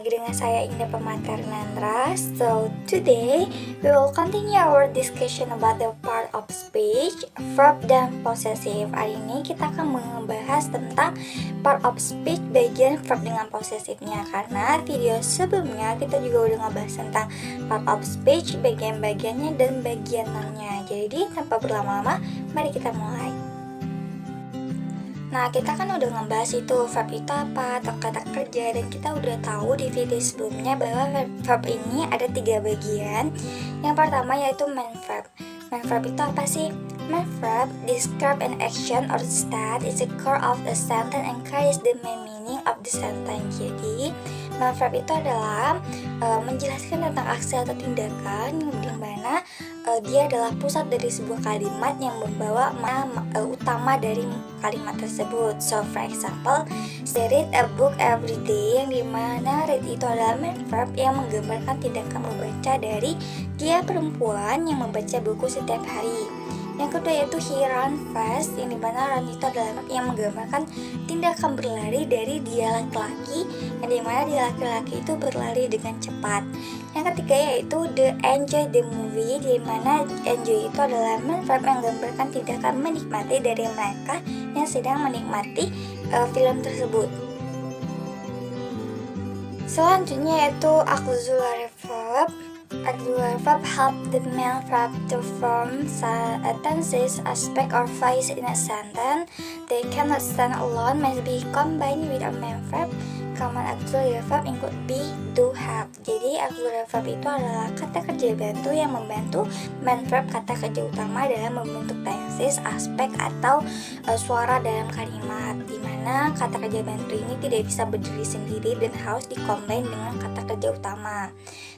lagi dengan saya Indah Pematarnandra. So today we will continue our discussion about the part of speech, verb dan possessive. Hari ini kita akan membahas tentang part of speech bagian verb dengan possessive-nya. Karena video sebelumnya kita juga udah ngebahas tentang part of speech, bagian-bagiannya dan bagian non-nya. Jadi tanpa berlama-lama, mari kita mulai. Nah, kita kan udah ngebahas itu verb itu apa, atau kata kerja, dan kita udah tahu di video sebelumnya bahwa verb ini ada 3 bagian. Yang pertama yaitu main verb. Main verb itu apa sih? Main verb describe an action or state is the core of the sentence and carries the main meaning of the sentence. Jadi, main verb itu adalah menjelaskan tentang aksi atau tindakan di mana dia adalah pusat dari sebuah kalimat yang membawa makna utama dari kalimat tersebut. So for example, they read a book every day, yang dimana read itu adalah main verb yang menggambarkan tindakan membaca dari dia perempuan yang membaca buku setiap hari. Yang kedua yaitu he run fast, yang dimana run itu adalah yang menggambarkan tindakan berlari dari dia laki-laki, yang dimana dia laki-laki itu berlari dengan cepat. Yang ketiga yaitu the enjoy the movie, dimana enjoy itu adalah verb yang menggambarkan tindakan menikmati dari mereka yang sedang menikmati film tersebut. Selanjutnya yaitu auxiliary verb. Auxiliary verb help the main verb to form tenses, aspect, or phrase in a sentence. They cannot stand alone, must be combined with a main verb. Common auxiliary verb include be, do, have. Jadi auxiliary verb itu adalah kata kerja bantu yang membantu main verb kata kerja utama dalam membentuk tenses, aspek, atau suara dalam kalimat. Dimana kata kerja bantu ini tidak bisa berdiri sendiri dan harus dikombin dengan kata kerja utama.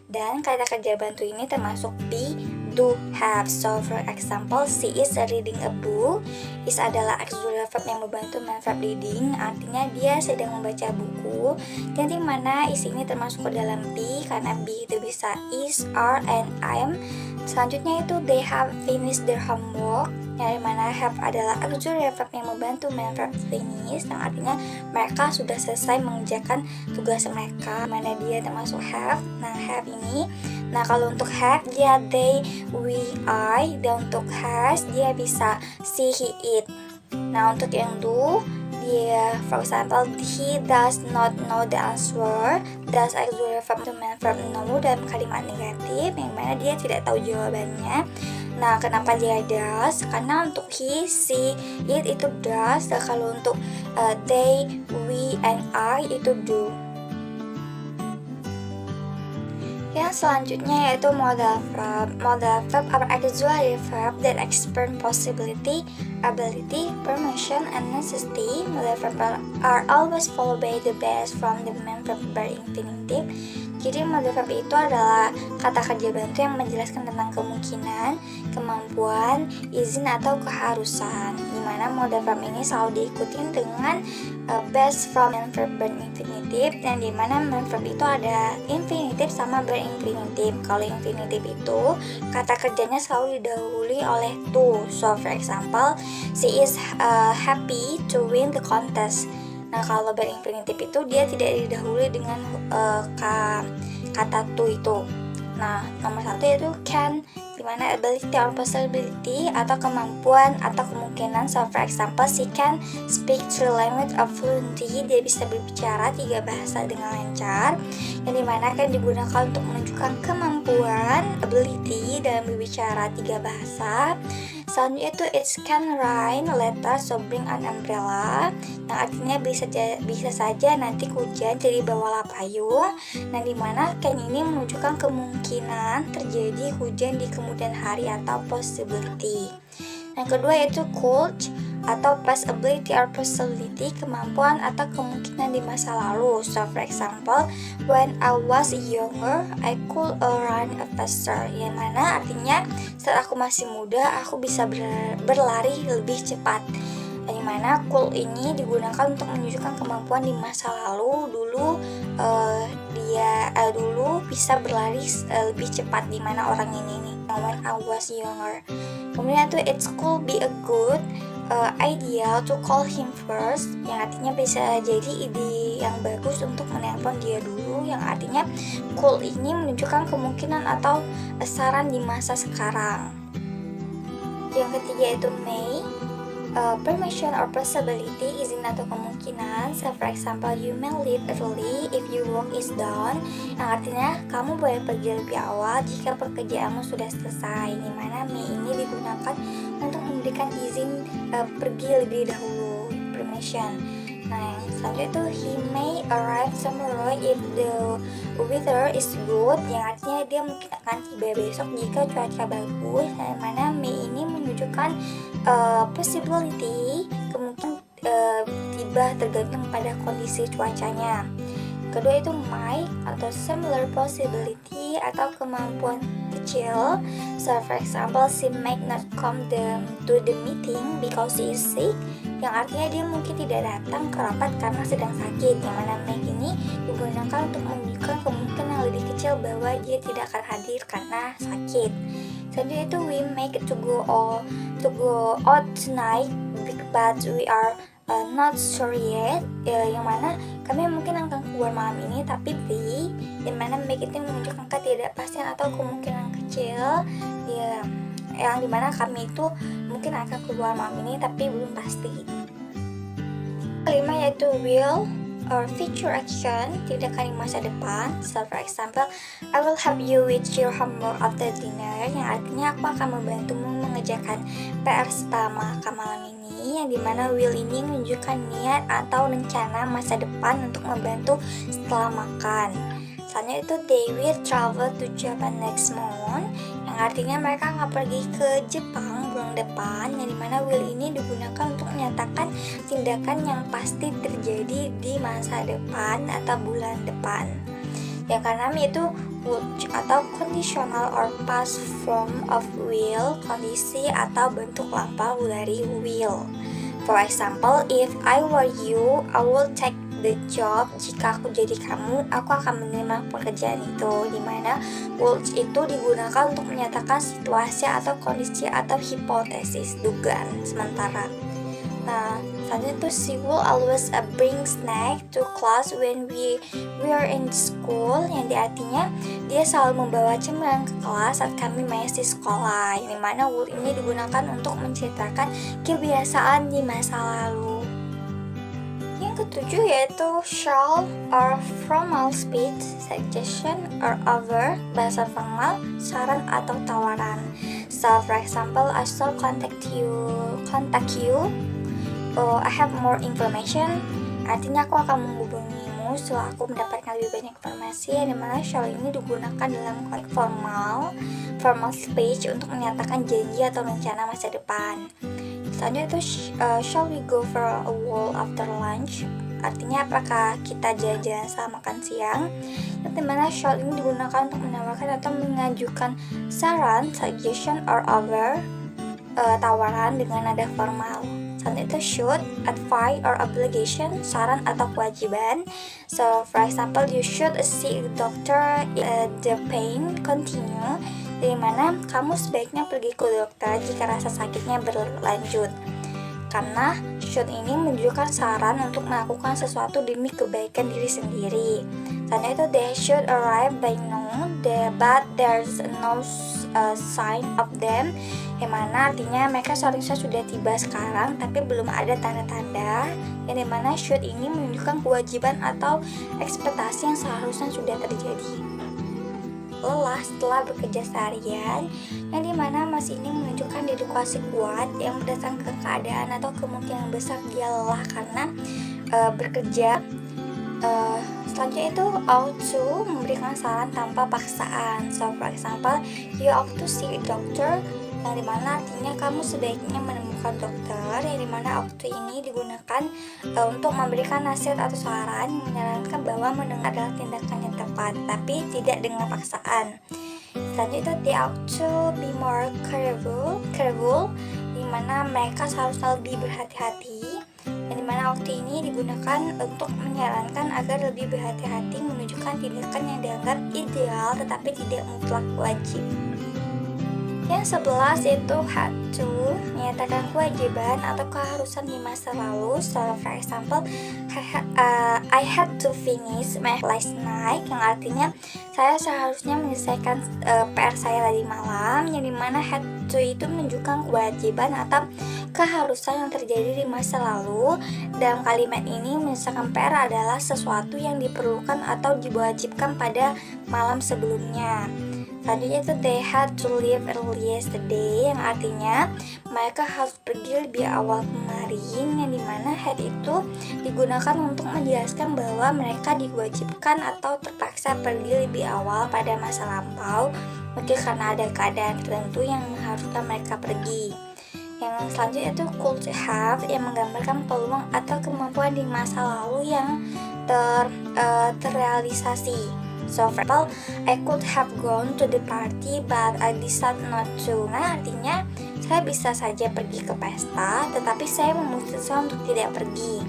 Dan kata kerja bantu ini termasuk be, do, have. So for example, she is reading a book. Is adalah auxiliary verb yang membantu main verb reading, artinya dia sedang membaca buku. Yang dimana is ini termasuk ke dalam be, karena be itu bisa is, are, and am. Selanjutnya itu they have finished their homework, yang dimana have adalah auxiliary verb yang membantu main verb finish, yang artinya mereka sudah selesai mengerjakan tugas mereka, mana dia termasuk have. Nah have ini, nah kalau untuk have dia they, we, I, dan untuk has dia bisa she, he, it. Nah untuk yang do dia, for example, he does not know the answer. Does auxiliary verb to main verb know dalam kalimat negatif, yang mana dia tidak tahu jawabannya. Nah, kenapa dia does? Karena untuk he, she, it itu does. Dan kalau untuk they, we, and I itu do. Yang selanjutnya yaitu modal verb. Modal verb are auxiliary verb that explain possibility, ability, permission, and necessity. Modal verb are always followed by the base from the main verb infinitive. Jadi modal verb itu adalah kata kerja bantu yang menjelaskan tentang kemungkinan, kemampuan, izin, atau keharusan. Dimana modal verb ini selalu diikuti dengan base from main verb infinitive, yang dimana main verb itu ada infinitive sama infinitive. Kalau infinitive itu kata kerjanya selalu didahului oleh to. So for example, she is happy to win the contest. Nah kalau infinitive itu dia tidak didahului dengan kata to itu. Nah nomor 1 yaitu can, dimana ability or possibility atau kemampuan atau kemungkinan. So for example, she can speak 3 languages fluently, dia bisa berbicara 3 bahasa dengan lancar, yang dimana kan digunakan untuk menunjukkan kemampuan, ability dalam berbicara 3 bahasa. Selanjutnya itu it can rain later, so bring an umbrella, yang artinya bisa saja nanti hujan, jadi bawalah payung. Nah dimana can ini menunjukkan kemungkinan terjadi hujan di kemudian hari atau possibility. Yang kedua yaitu could atau past ability or possibility, kemampuan atau kemungkinan di masa lalu. So for example, when I was younger, I could run faster, yang mana artinya saat aku masih muda aku bisa berlari lebih cepat. Yang mana could ini digunakan untuk menunjukkan kemampuan di masa lalu. Dulu dia dulu bisa berlari lebih cepat, di mana orang ini nih, when I was younger. Kemudian tuh it could be a good idea to call him first, yang artinya bisa jadi ide yang bagus untuk menelpon dia dulu, yang artinya could ini menunjukkan kemungkinan atau saran di masa sekarang. Yang ketiga itu may, permission or possibility, izin atau kemungkinan. So for example, you may leave early if your work is done, yang artinya kamu boleh pergi lebih awal jika pekerjaanmu sudah selesai. Dimana may ini digunakan untuk memberikan izin pergi lebih dahulu, permission. Nah, yang selanjutnya itu he may arrive tomorrow if the weather is good, yang artinya dia mungkin akan tiba besok jika cuaca bagus. Yang mana may ini menunjukkan possibility, kemungkinan tiba tergantung pada kondisi cuacanya. Kedua itu might atau similar possibility atau kemampuan kecil. So for example, she might not come to the meeting because she is sick, yang artinya dia mungkin tidak datang ke rapat karena sedang sakit. Yang mana might ini digunakan untuk menunjukkan kemungkinan lebih kecil bahwa dia tidak akan hadir karena sakit. Selanjutnya itu we make to go out tonight but we are not sure yet, yang mana kami mungkin akan keluar malam ini tapi be, yang mana make itu menunjukkan ketidakpastian atau kemungkinan kecil, ya, yang dimana kami itu mungkin akan keluar malam ini tapi belum pasti. Kelima yaitu will or future action, tindakan di masa depan. So for example, I will help you with your homework after dinner, yang artinya aku akan membantumu mengerjakan PR setelah makan malam ini, yang dimana will ini menunjukkan niat atau rencana masa depan untuk membantu setelah makan. Selanjutnya itu they will travel to Japan next month, yang artinya mereka akan pergi ke Jepang bulan depan, yang dimana will ini digunakan untuk menyatakan tindakan yang pasti terjadi di masa depan atau bulan depan. Yang keenam itu would atau conditional or past form of will, kondisi atau bentuk lampau dari will. For example, if I were you, I will take the job. Jika aku jadi kamu, aku akan menerima pekerjaan itu. Dimana would itu digunakan untuk menyatakan situasi atau kondisi atau hipotesis, dugaan sementara. Nah, selanjutnya itu she will always bring snack to class when we are in school, yang artinya dia selalu membawa cemilan ke kelas saat kami masih sekolah. Yang dimana will ini digunakan untuk menceritakan kebiasaan di masa lalu. Yang ketujuh yaitu shall or formal speech, suggestion or offer, bahasa formal, saran atau tawaran. So for example, I shall contact you. I have more information, artinya aku akan menghubungimu setelah aku mendapatkan lebih banyak informasi. Yang dimana shall ini digunakan dalam konteks formal speech untuk menyatakan janji atau rencana masa depan. Selanjutnya itu shall we go for a walk after lunch, artinya apakah kita jalan-jalan setelah makan siang. Yang dimana shall ini digunakan untuk menawarkan atau mengajukan saran, suggestion or offer, tawaran dengan nada formal. Selanjutnya itu should, advice or obligation, saran atau kewajiban. So for example, you should see a doctor if the pain continue, di mana kamu sebaiknya pergi ke dokter jika rasa sakitnya berlanjut. Karena should ini menunjukkan saran untuk melakukan sesuatu demi kebaikan diri sendiri. Selanjutnya itu they should arrive by noon, but there's no sign of them, yang mana artinya mereka seharusnya sudah tiba sekarang tapi belum ada tanda-tanda. Yang dimana should ini menunjukkan kewajiban atau ekspektasi yang seharusnya sudah terjadi. Lelah setelah bekerja seharian, yang dimana mas ini menunjukkan dedikasi kuat yang berdasarkan keadaan atau kemungkinan besar dia lelah karena bekerja. Selanjutnya itu ought to, memberikan saran tanpa paksaan. So for example, you ought to see a doctor, yang dimana artinya kamu sebaiknya menemukan dokter. Yang dimana ought to ini digunakan untuk memberikan nasihat atau saran yang menyarankan bahwa mendengar adalah tindakan yang tepat, tapi tidak dengan paksaan. Selanjutnya itu they ought to be more careful, dimana mereka seharusnya lebih berhati-hati. Yang dimana waktu ini digunakan untuk menyarankan agar lebih berhati-hati menunjukkan tindakan yang dianggap ideal tetapi tidak mutlak wajib. Yang 11 itu had to, menyatakan kewajiban atau keharusan di masa lalu. So for example, I had to finish my last night, yang artinya saya seharusnya menyelesaikan PR saya tadi malam. Yang dimana had to itu menunjukkan kewajiban atau keharusan yang terjadi di masa lalu. Dalam kalimat ini menyelesaikan PR adalah sesuatu yang diperlukan atau diwajibkan pada malam sebelumnya. Selanjutnya itu they had to leave early yesterday, yang artinya mereka harus pergi lebih awal kemarin. Yang dimana had itu digunakan untuk menjelaskan bahwa mereka diwajibkan atau terpaksa pergi lebih awal pada masa lampau, mungkin karena ada keadaan tertentu yang mengharuskan mereka pergi. Yang selanjutnya itu could have, yang menggambarkan peluang atau kemampuan di masa lalu yang terrealisasi. So for example, I could have gone to the party but I decided not to. Nah, artinya saya bisa saja pergi ke pesta, tetapi saya memutuskan untuk tidak pergi.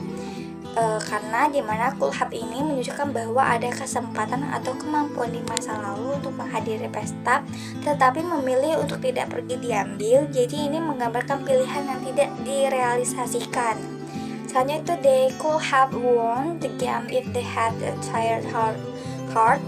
Karena dimana could have ini menunjukkan bahwa ada kesempatan atau kemampuan di masa lalu untuk menghadiri pesta, tetapi memilih untuk tidak pergi diambil. Jadi ini menggambarkan pilihan yang tidak direalisasikan. Selanjutnya itu they could have won the game if they had a tired heart,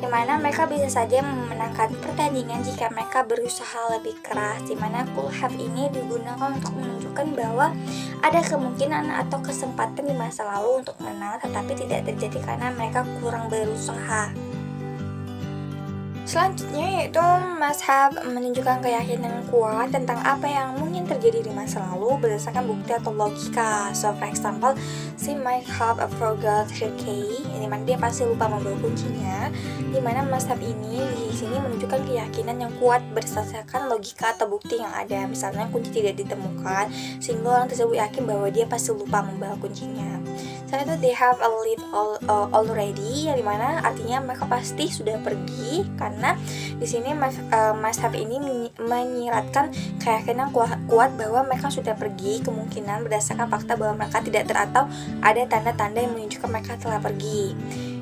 dimana mereka bisa saja memenangkan pertandingan jika mereka berusaha lebih keras. Dimana could have ini digunakan untuk menunjukkan bahwa ada kemungkinan atau kesempatan di masa lalu untuk menang, tetapi tidak terjadi karena mereka kurang berusaha. Selanjutnya yaitu must have, menunjukkan keyakinan kuat tentang apa yang mungkin terjadi di masa lalu berdasarkan bukti atau logika. So for example, she might have forgot her key, dimana dia pasti lupa membawa kuncinya. Dimana must have ini di sini menunjukkan keyakinan yang kuat berdasarkan logika atau bukti yang ada. Misalnya kunci tidak ditemukan, sehingga orang tersebut yakin bahwa dia pasti lupa membawa kuncinya. Setelah itu they have a lead already, yang dimana artinya mereka pasti sudah pergi, karena di sini must have ini menyiratkan keyakinan kuat bahwa mereka sudah pergi, kemungkinan berdasarkan fakta bahwa mereka tidak atau ada tanda-tanda yang menunjukkan mereka telah pergi.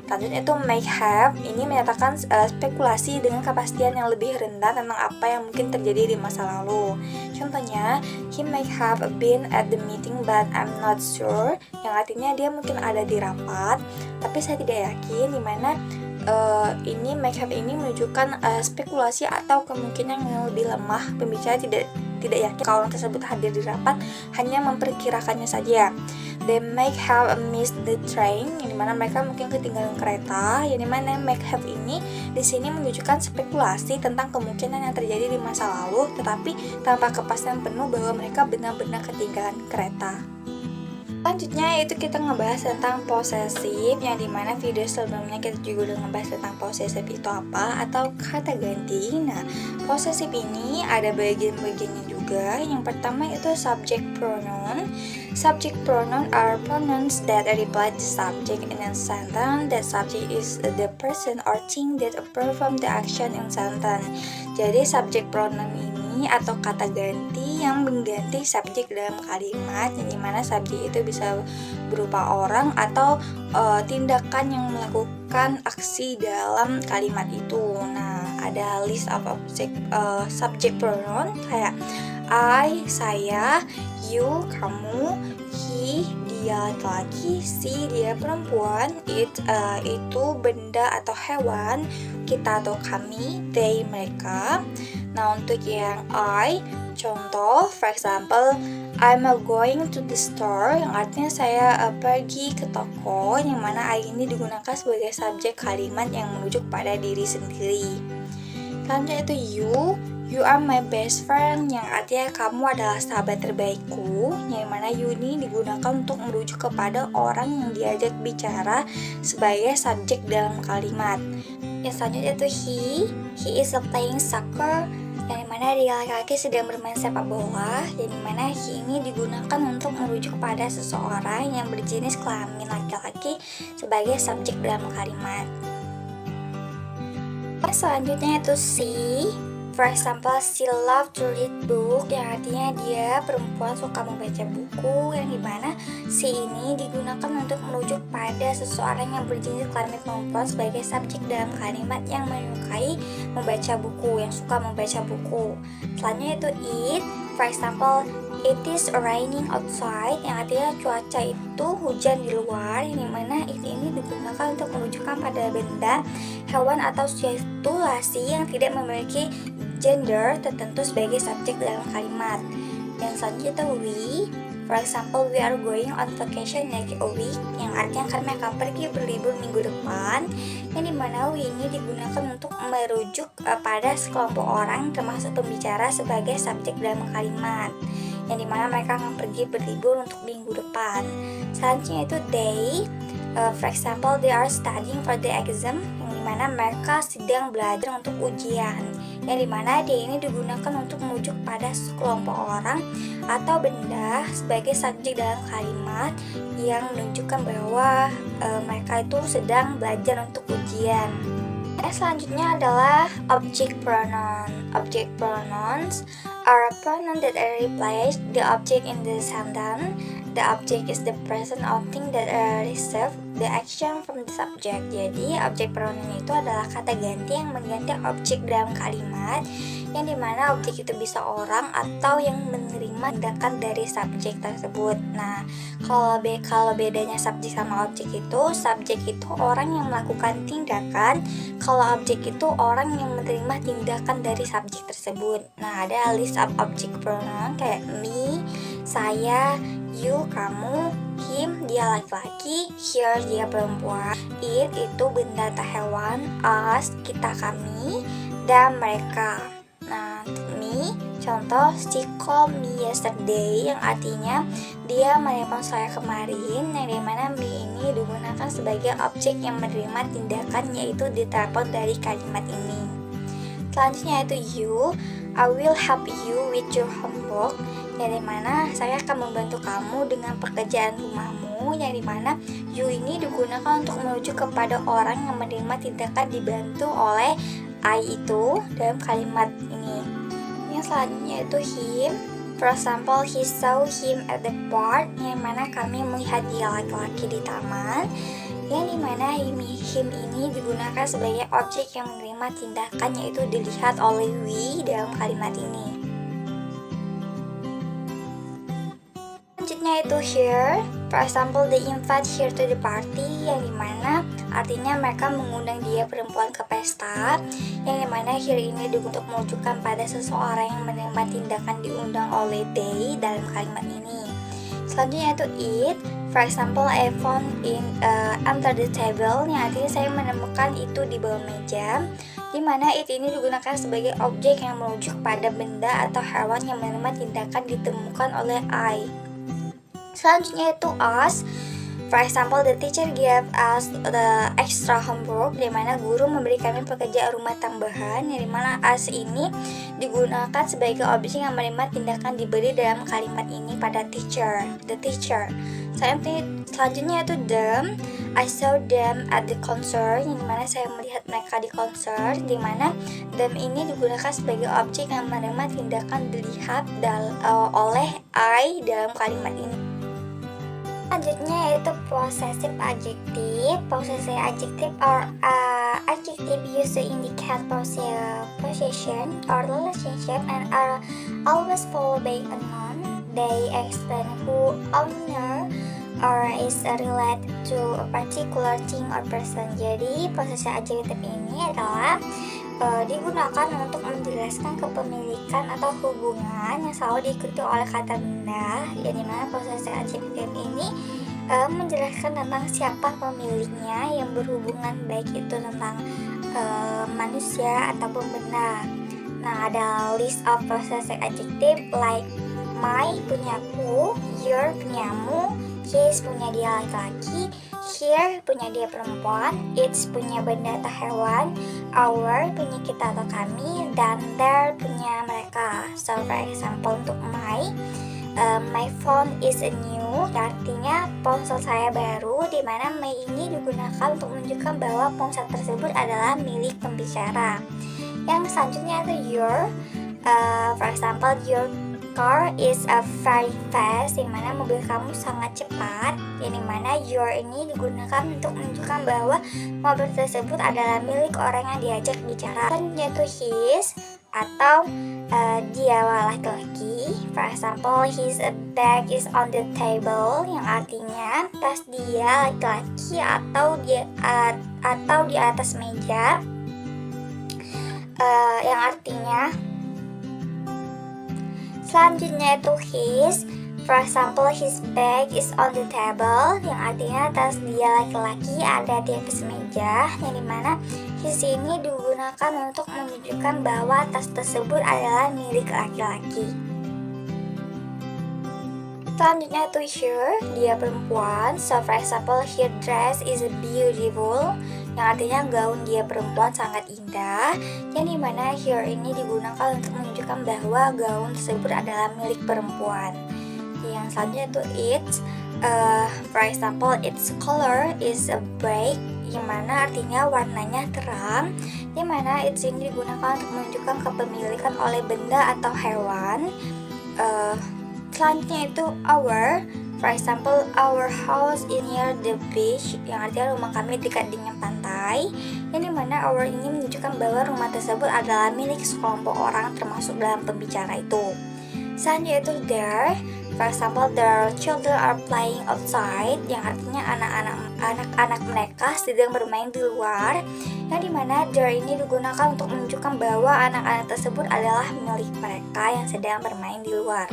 Selanjutnya itu may have, ini menyatakan spekulasi dengan kepastian yang lebih rendah tentang apa yang mungkin terjadi di masa lalu. Contohnya, he may have been at the meeting but I'm not sure, yang artinya dia mungkin ada di rapat tapi saya tidak yakin. Dimana ini may have ini menunjukkan spekulasi atau kemungkinan yang lebih lemah. Pembicara tidak yakin kalau orang tersebut hadir di rapat, hanya memperkirakannya saja. They may have missed the train, yang dimana mereka mungkin ketinggalan kereta. Yang dimana may have ini di sini menunjukkan spekulasi tentang kemungkinan yang terjadi di masa lalu, tetapi tanpa kepastian penuh bahwa mereka benar-benar ketinggalan kereta. Selanjutnya yaitu kita ngebahas tentang posesif, yang dimana video sebelumnya kita juga udah ngebahas tentang posesif itu apa atau kata ganti. Nah, posesif ini ada bagian-bagiannya juga. Yang pertama itu subject pronoun. Subject pronoun are pronouns that reply the subject in a sentence. That subject is the person or thing that perform the action in sentence. Jadi subject pronoun ini atau kata ganti yang mengganti subjek dalam kalimat, yang dimana subjek itu bisa berupa orang atau tindakan yang melakukan aksi dalam kalimat itu. Nah, ada list of subject pronoun kayak I, saya, you, kamu, he, dia laki-laki, she, dia perempuan, it, itu benda atau hewan, kita atau kami, they, mereka. Nah, untuk yang I, contoh, for example, I'm going to the store, yang artinya saya pergi ke toko, yang mana I ini digunakan sebagai subjek kalimat yang merujuk pada diri sendiri. Selanjutnya itu you are my best friend, yang artinya kamu adalah sahabat terbaikku, yang mana you ini digunakan untuk merujuk kepada orang yang diajak bicara sebagai subjek dalam kalimat. Yang selanjutnya itu he is playing soccer, yang dimana dia laki-laki sedang bermain sepak bola, yang dimana he ini digunakan untuk merujuk pada seseorang yang berjenis kelamin laki-laki sebagai subjek dalam kalimat. Selanjutnya itu she, For example, she love to read book, yang artinya dia perempuan suka membaca buku, yang dimana she ini digunakan untuk merujuk pada seseorang yang berjenis kelamin perempuan sebagai subjek dalam kalimat yang menyukai membaca buku, yang suka membaca buku. Selanjutnya itu it. For example, it is raining outside, yang artinya cuaca itu hujan di luar, yang dimana it ini digunakan untuk menunjukkan pada benda, hewan atau situasi yang tidak memiliki gender tertentu sebagai subjek dalam kalimat. Yang selanjutnya itu we. For example, we are going on vacation next week, yang artinya kami akan pergi berlibur minggu depan, yang dimana we ini digunakan untuk merujuk pada sekelompok orang termasuk pembicara sebagai subjek dalam kalimat, yang dimana mereka akan pergi berlibur untuk minggu depan. Selanjutnya itu they. For example, they are studying for the exam, yang dimana mereka sedang belajar untuk ujian, yang dimana dia ini digunakan untuk merujuk pada sekelompok orang atau benda sebagai subjek dalam kalimat yang menunjukkan bahwa mereka itu sedang belajar untuk ujian. Selanjutnya adalah object pronoun. Object pronouns are a pronoun that replace the object in the sentence. The object is the person or thing that receive the action from the subject. Jadi object pronoun itu adalah kata ganti yang mengganti objek dalam kalimat, yang dimana objek itu bisa orang atau yang menerima tindakan dari subjek tersebut. Nah, kalau bedanya subjek sama objek itu, subjek itu orang yang melakukan tindakan, kalau objek itu orang yang menerima tindakan dari subjek tersebut. Nah, ada list of object pronoun kayak me, saya, you, kamu, him, dia laki-laki, her, dia perempuan, it, itu benda atau hewan, us, kita, kami, dan mereka. Nah, me, contoh, she called me yesterday, yang artinya dia menelepon saya kemarin, yang dimana me ini digunakan sebagai objek yang menerima tindakan, yaitu ditelepon dari kalimat ini. Selanjutnya itu you. I will help you with your homework, yang dimana saya akan membantu kamu dengan pekerjaan rumahmu, yang dimana you ini digunakan untuk merujuk kepada orang yang menerima tindakan dibantu oleh I itu dalam kalimat ini. Yang selanjutnya itu him. For example, he saw him at the park, yang mana kami melihat dia laki-laki di taman, yang dimana him ini digunakan sebagai objek yang menerima tindakan, yaitu dilihat oleh we dalam kalimat ini. Selanjutnya itu here. For example, they invite her to the party, yang dimana artinya mereka mengundang dia perempuan ke pesta, yang dimana here ini untuk menunjukkan pada seseorang yang menerima tindakan diundang oleh they dalam kalimat ini. Selanjutnya itu it. For example, I found under the table, yang artinya saya menemukan itu di bawah meja, dimana it ini digunakan sebagai objek yang merujuk pada benda atau hewan yang menerima tindakan ditemukan oleh I. Selanjutnya itu us. For example, the teacher gave us the extra homework, dimana guru memberi kami pekerjaan rumah tambahan, yang dimana us ini digunakan sebagai objek yang menerima tindakan diberi dalam kalimat ini pada teacher, the teacher. Selanjutnya itu them. I saw them at the concert, yang dimana saya melihat mereka di konser, dimana them ini digunakan sebagai objek yang menerima tindakan dilihat oleh I dalam kalimat ini. Selanjutnya yaitu possessive adjective. Possessive adjective are adjective used to indicate possession or relationship and are always followed by a noun. They explain who owner or is related to a particular thing or person. Jadi possessive adjective ini adalah digunakan untuk menjelaskan kepemilikan atau hubungan yang selalu diikuti oleh kata benda, yang dimana possessive adjective ini menjelaskan tentang siapa pemiliknya yang berhubungan, baik itu tentang manusia ataupun benda. Nah, ada list of possessive adjective like my punyaku, your punyamu, his punya dia laki-laki, here punya dia perempuan, it's punya benda atau hewan, our punya kita atau kami, dan their punya mereka. So for example, untuk my phone is a new, artinya ponsel saya baru, dimana my ini digunakan untuk menunjukkan bahwa ponsel tersebut adalah milik pembicara. Yang selanjutnya itu your. For example, your car is a very fast, yang mana mobil kamu sangat cepat. Yang dimana your ini digunakan untuk menunjukkan bahwa mobil tersebut adalah milik orang yang diajak bicara. Selanjutnya itu his atau dia laki-laki. For example, his bag is on the table, yang artinya tas dia laki-laki atau di atas meja. Yang artinya selanjutnya itu his. For example, his bag is on the table, yang artinya tas dia laki-laki ada di atas meja. Yang dimana his ini digunakan untuk menunjukkan bahwa tas tersebut adalah milik laki-laki. Selanjutnya itu her, dia perempuan. So for example, her dress is beautiful, yang artinya gaun dia perempuan sangat indah. Yang dimana her ini digunakan untuk menunjukkan bahwa gaun tersebut adalah milik perempuan. Yang selanjutnya itu its. For example, its color is bright, yang mana artinya warnanya terang. Yang mana its ini digunakan untuk menunjukkan kepemilikan oleh benda atau hewan. Selanjutnya itu our. For example, our house is near the beach, yang artinya rumah kami dekat dengan pantai. Yang dimana our ini menunjukkan bahwa rumah tersebut adalah milik sekelompok orang termasuk dalam pembicara itu. Selanjutnya itu there. For example, their children are playing outside, yang artinya anak-anak mereka sedang bermain di luar. Yang dimana there ini digunakan untuk menunjukkan bahwa anak-anak tersebut adalah milik mereka yang sedang bermain di luar.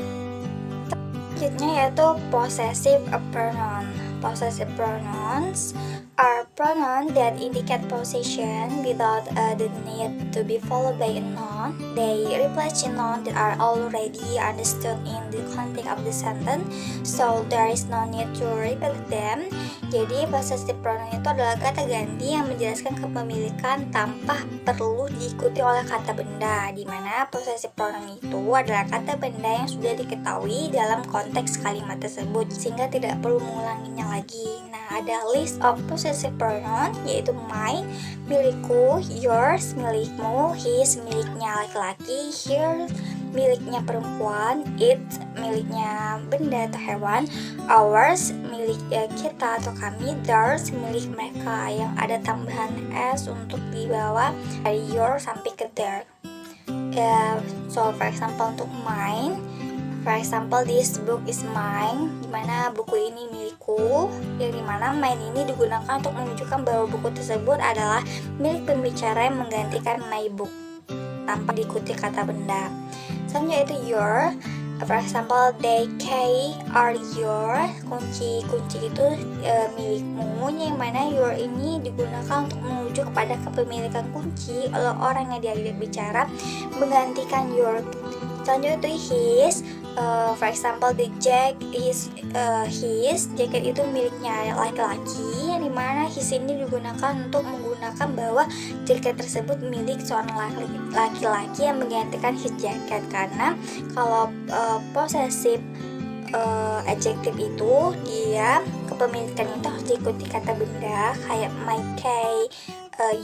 Selanjutnya yaitu possessive pronoun. Possessive pronouns are pronouns that indicate possession without the need to be followed by a noun. They replace a noun that are already understood in the context of the sentence, so there is no need to repeat them. Jadi possessive pronoun itu adalah kata ganti yang menjelaskan kepemilikan tanpa perlu diikuti oleh kata benda, di mana possessive pronoun itu adalah kata benda yang sudah diketahui dalam konteks kalimat tersebut sehingga tidak perlu mengulanginya lagi. Nah, ada list of possessive pronoun yaitu my, milikku, yours, milikmu, his, miliknya laki-laki, her, miliknya perempuan, it, miliknya benda atau hewan, ours, milik kita atau kami, theirs, milik mereka, yang ada tambahan s untuk dibawa dari your sampai ke their. So for example, untuk mine, for example, this book is mine, dimana buku ini milikku. Yang dimana mine ini digunakan untuk menunjukkan bahwa buku tersebut adalah milik pembicara yang menggantikan my book tanpa diikuti kata benda. Selanjutnya itu your. For example, they key are your. Kunci itu milikmu. Yang mana your ini digunakan untuk menuju kepada kepemilikan kunci oleh orang yang diajak bicara menggantikan your. Selanjutnya itu his. For example, the jacket is his. Jaket itu miliknya laki-laki, yang dimana his ini digunakan untuk menggunakan bahwa jaket tersebut milik seorang laki-laki yang menggantikan his jacket. Karena kalau possessive adjective itu dia kepemilikan itu harus diikuti kata benda, kayak my key,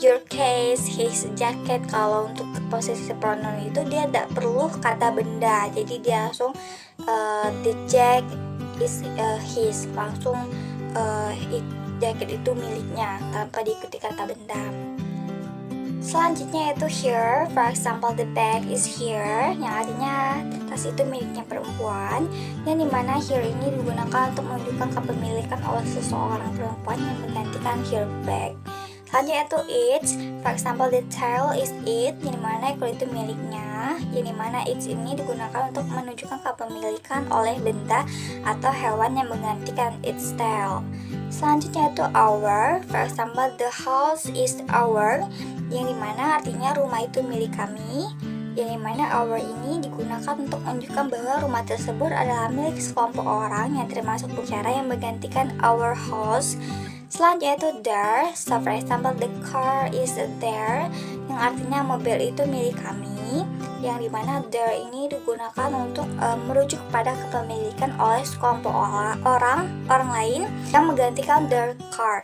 your case, his jacket. Kalau untuk possessive pronoun itu dia tidak perlu kata benda, jadi dia langsung the jacket is his, langsung jaket itu miliknya tanpa diikuti kata benda. Selanjutnya itu here. For example, the bag is here, yang artinya tas itu miliknya perempuan, yang dimana here ini digunakan untuk menunjukkan kepemilikan oleh seseorang perempuan yang menggantikan her bag. Selanjutnya itu its. For example, the tail is it, yang dimana ekor itu miliknya, yang dimana its ini digunakan untuk menunjukkan kepemilikan oleh benda atau hewan yang menggantikan its tail. Selanjutnya itu our. For example, the house is our, yang dimana artinya rumah itu milik kami, yang dimana our ini digunakan untuk menunjukkan bahwa rumah tersebut adalah milik sekelompok orang yang termasuk bicara yang menggantikan our house. Selanjutnya itu there. So for example, the car is there, yang artinya mobil itu milik kami, yang dimana there ini digunakan untuk merujuk pada kepemilikan oleh sekelompok orang lain yang menggantikan their car.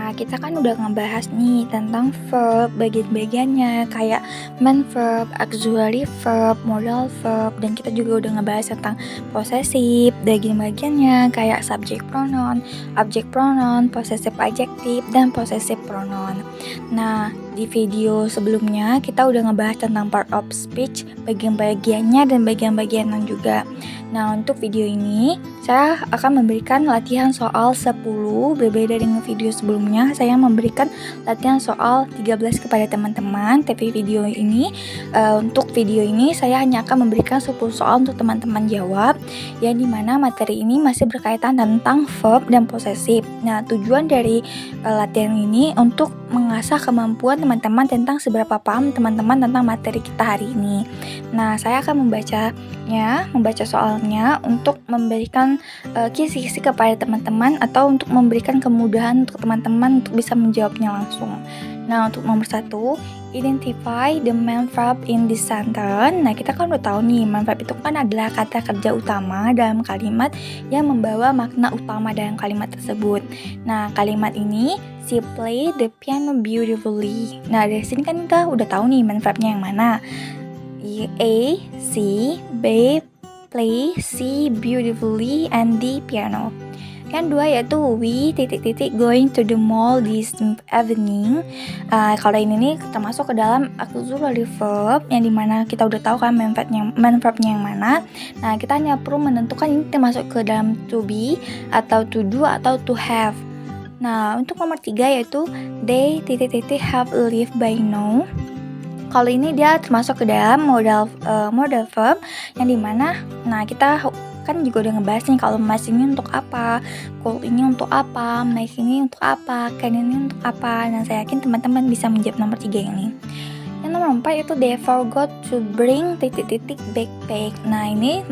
Nah, kita kan udah ngebahas nih tentang verb, bagian-bagiannya kayak main verb, auxiliary verb, modal verb, dan kita juga udah ngebahas tentang possessive, bagian-bagiannya kayak subject pronoun, object pronoun, possessive adjective, dan possessive pronoun. Nah, di video sebelumnya kita udah ngebahas tentang part of speech, bagian-bagiannya dan bagian-bagianan juga. Nah, untuk video ini saya akan memberikan latihan soal 10, berbeda dengan video sebelumnya. Saya memberikan latihan soal 13 kepada teman-teman, tapi untuk video ini saya hanya akan memberikan 10 soal untuk teman-teman jawab, yang dimana materi ini masih berkaitan tentang verb dan possessive. Nah, tujuan dari latihan ini untuk mengasah kemampuan teman-teman tentang seberapa paham teman-teman tentang materi kita hari ini. Nah, saya akan membaca soalnya untuk memberikan kisi-kisi kepada teman-teman atau untuk memberikan kemudahan untuk teman-teman untuk bisa menjawabnya langsung. Nah, untuk nomor 1, identify the main verb in this sentence. Nah, kita kan udah tahu nih, main verb itu kan adalah kata kerja utama dalam kalimat yang membawa makna utama dalam kalimat tersebut. Nah, kalimat ini, she play the piano beautifully. Nah, dari sini kan kita udah tahu nih main verbnya yang mana. A, C, B, play, C, beautifully, and D, piano. Yang dua yaitu we going to the mall this evening. Kalau ini nih termasuk ke dalam auxiliary verb, yang dimana kita udah tahu kan main verbnya yang mana. Nah, kita hanya perlu menentukan ini termasuk ke dalam to be atau to do atau to have. Nah, untuk nomor 3 yaitu they have lived by now. Kalau ini dia termasuk ke dalam modal verb, yang dimana, nah kita kan juga udah ngebahas nih kalau mas ini untuk apa, could ini untuk apa, make ini untuk apa, can ini untuk apa. Nah, saya yakin teman-teman bisa menjawab nomor 3 ini. Yang nomor 4 itu they forgot to bring backpack. Nah, ini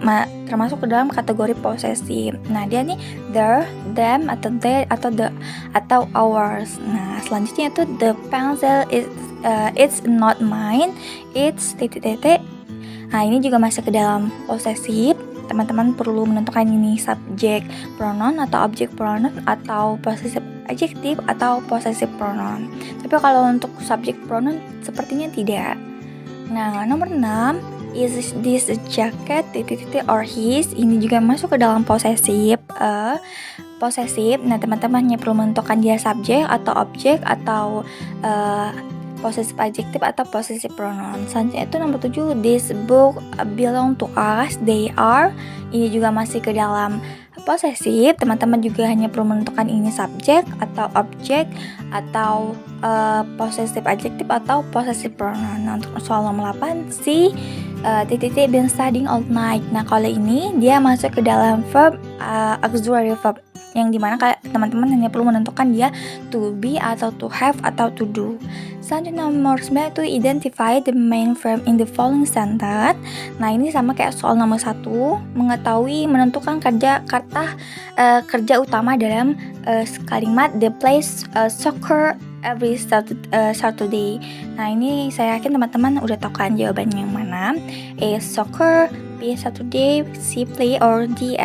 termasuk ke dalam kategori possessive. Nah, dia nih their, them, atau their, atau ours. Nah, selanjutnya itu the pencil it's not mine, it's . Nah, ini juga masuk ke dalam possessive. Teman-teman perlu menentukan ini subject pronoun atau object pronoun atau possessive adjective atau possessive pronoun. Tapi kalau untuk subject pronoun sepertinya tidak. Nah, nomor 6, is this a jacket or his. Ini juga masuk ke dalam possessive. Nah, teman-teman hanya perlu menentukan dia subject atau object atau possessive adjective atau possessive pronoun. Selanjutnya itu nomor 7, this book belong to us, they are. Ini juga masih ke dalam possessive. Teman-teman juga hanya perlu menentukan ini subject atau object atau possessive adjective atau possessive pronoun. Nah, untuk soal nomor 8, si been studying all night. Nah, kalau ini dia masuk ke dalam verb auxiliary verb, yang dimana teman-teman hanya perlu menentukan dia to be atau to have atau to do. Selanjutnya nomor 9 itu identify the main verb in the following sentence. Nah, ini sama kayak soal nomor 1, menentukan kata kerja utama dalam kalimat the plays soccer every Saturday. Nah, ini saya yakin teman-teman udah tahu kan jawabannya yang mana. A, soccer, B, Saturday, C, play, or D,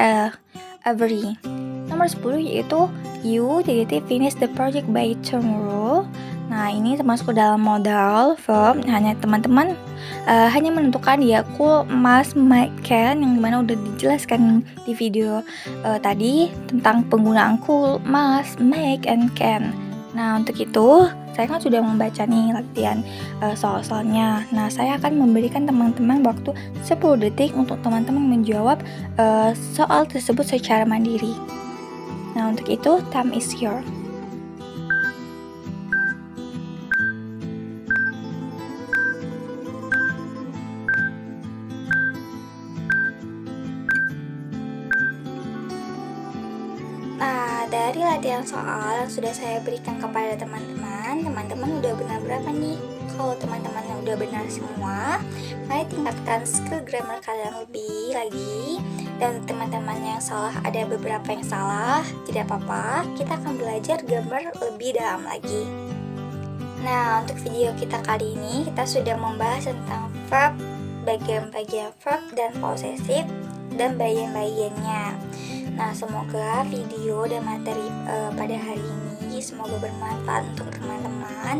every. Nomor 10 yaitu you finish the project by tomorrow. Nah, ini termasuk ke dalam modal verb. Hanya teman-teman hanya menentukan ya could, must, might, can, yang dimana udah dijelaskan di video tadi tentang penggunaan could, must, make, and can. Nah, untuk itu saya kan sudah membaca nih latihan soal-soalnya. Nah, saya akan memberikan teman-teman waktu 10 detik untuk teman-teman menjawab soal tersebut secara mandiri. Nah, untuk itu time is yours. Dari latihan soal yang sudah saya berikan kepada teman-teman udah benar berapa nih? Kalau teman-teman yang udah benar semua, mari tingkatkan skill grammar kalian lebih lagi. Dan teman-teman yang salah, ada beberapa yang salah, tidak apa-apa, kita akan belajar grammar lebih dalam lagi. Nah, untuk video kita kali ini, kita sudah membahas tentang verb, bagian-bagian verb dan possessive, dan bagian-bagiannya. Nah, semoga video dan materi pada hari ini lagi. Semoga bermanfaat untuk teman-teman.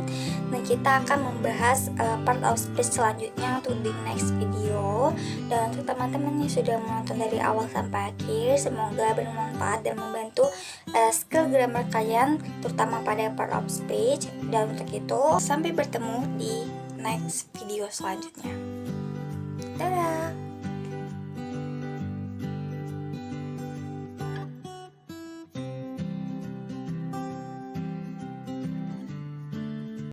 Dan kita akan membahas part of speech selanjutnya untuk di next video. Dan untuk teman-teman yang sudah menonton dari awal sampai akhir, semoga bermanfaat dan membantu skill grammar kalian, terutama pada part of speech. Dan untuk itu, sampai bertemu di next video selanjutnya. Dadah!